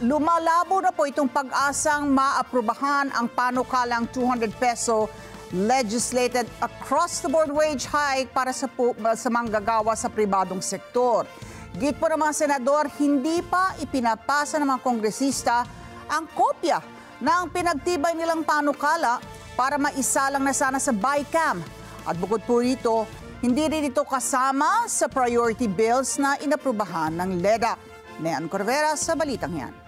Lumalabo na po itong pag-asang maaprubahan ang panukalang 200 peso legislated across-the-board wage hike para sa manggagawa sa pribadong sektor. Git po ng mga senador, hindi pa ipinapasa ng mga kongresista ang kopya ng pinagtibay nilang panukala para maisalang na sana sa BICAM. At bukod po rito, hindi rin ito kasama sa priority bills na inaprubahan ng LEDAC. Nean Corvera sa balitang yan.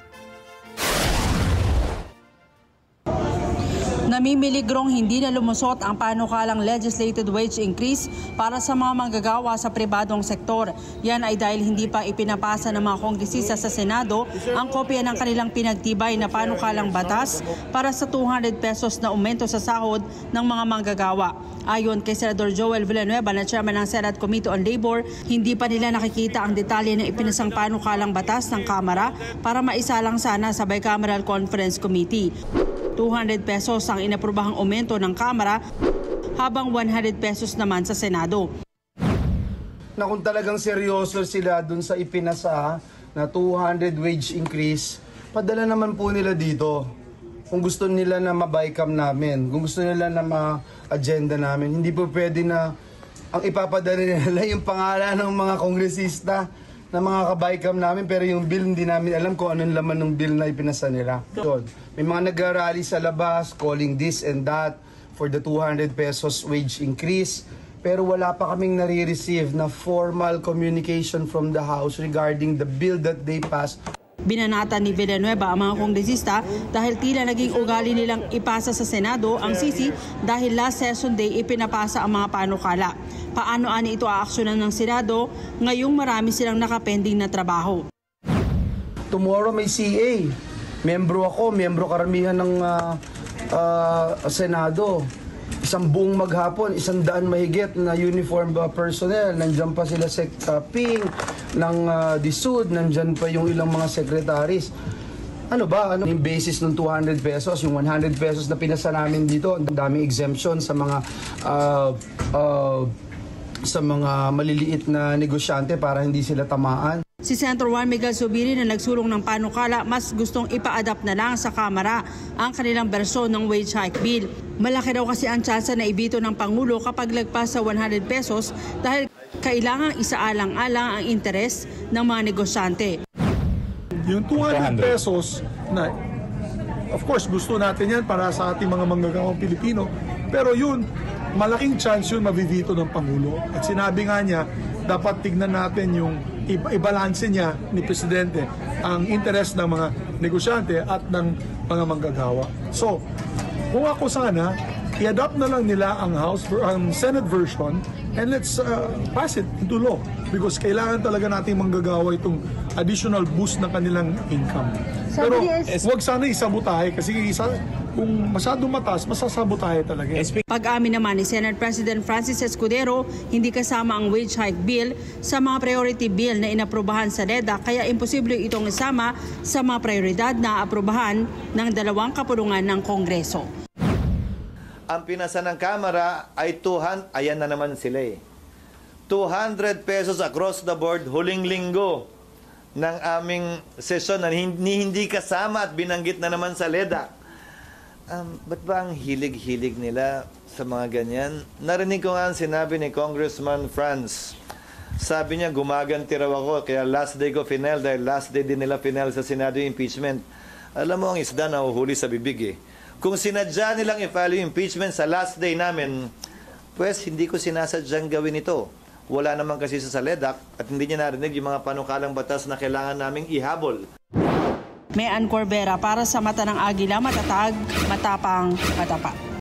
Namimiligrong hindi na lumusot ang panukalang legislated wage increase para sa mga manggagawa sa pribadong sektor. Yan ay dahil hindi pa ipinapasa ng mga kongresista sa Senado ang kopya ng kanilang pinagtibay na panukalang batas para sa 200 pesos na aumento sa sahod ng mga manggagawa. Ayon kay Senador Joel Villanueva na chairman ng Senate Committee on Labor, hindi pa nila nakikita ang detalye ng ipinasang panukalang batas ng Kamara para maisalang sana sa Bicameral Conference Committee. 200 pesos ang inaprubahang aumento ng Kamara habang 100 pesos naman sa Senado. Na kung talagang seryoso sila dun sa ipinasa na 200 wage increase, padala naman po nila dito. Kung gusto nila na ma-BICAM namin, kung gusto nila na ma-agenda namin, hindi po pwede na ang ipapadala nila yung pangalan ng mga kongresista na mga ka-BICAM namin, pero yung bill hindi namin alam kung anong laman ng bill na ipinasa nila. May mga nag-rally sa labas calling this and that for the 200 pesos wage increase, pero wala pa kaming nare-receive na formal communication from the House regarding the bill that they passed. Binanatan ni Villanueva ang mga kongresista dahil tila naging ugali nilang ipasa sa Senado ang sisi dahil last session day ipinapasa ang mga panukala. Paano ani ito aaksyonan ng Senado ngayong marami silang nakapending na trabaho? Tomorrow may CA. Membro karamihan ng Senado. Isang buong maghapon, 100 mahigit na uniform personnel. Nandiyan pa sila Ping, ng DSUD, nandiyan pa yung ilang mga secretaries. Ano yung basis ng 200 pesos, yung 100 pesos na pinasa namin dito, ang daming exemption sa mga maliliit na negosyante para hindi sila tamaan. Si Senator Juan Miguel Zubiri na nagsulong ng panukala mas gustong ipa-adapt na lang sa Kamara ang kanilang bersyon ng wage hike bill. Malaki daw kasi ang tsansa na ibito ng Pangulo kapag lagpas sa 100 pesos dahil kailangang isaalang-alang ang interes ng mga negosyante. Yung 200 pesos na of course gusto natin yan para sa ating mga manggagawang Pilipino, pero yun malaking chance yun mabibito ng Pangulo. At sinabi nga niya, dapat tignan natin yung ibalanse niya ni Presidente ang interes ng mga negosyante at ng mga manggagawa. So, kung ako sana, i-adopt na lang nila ang Senate version and let's pass it into law because kailangan talaga nating manggagawa itong additional boost ng kanilang income. Pero huwag sana isabotahe kasi kung masyadong mataas, masasabotahe talaga. Pag-amin naman ni Senate President Francis Escudero, hindi kasama ang wage hike bill sa mga priority bill na inaprubahan sa LEDAC kaya imposible itong isama sa mga prioridad na aprubahan ng dalawang kapulungan ng Kongreso. Ang pinasa ng Kamara ay 200, ayan na naman sila 200 pesos across the board huling linggo ng aming sesyon na hindi kasama at binanggit na naman sa LEDAC. Ba't ba ang hilig-hilig nila sa mga ganyan? Narinig ko nga ang sinabi ni Congressman Franz. Sabi niya, gumaganti raw ako, kaya last day ko final dahil last day din nila final sa Senado yung impeachment. Alam mo, ang isda na uhuli sa bibig Kung sinadya nilang i-file yung impeachment sa last day namin, pues hindi ko sinasadyang gawin ito. Wala naman kasi sa LEDAC at hindi niya narinig yung mga panukalang batas na kailangan naming ihabol. Nean Corvera para sa Mata ng Agila, matatag, matapang, matapat.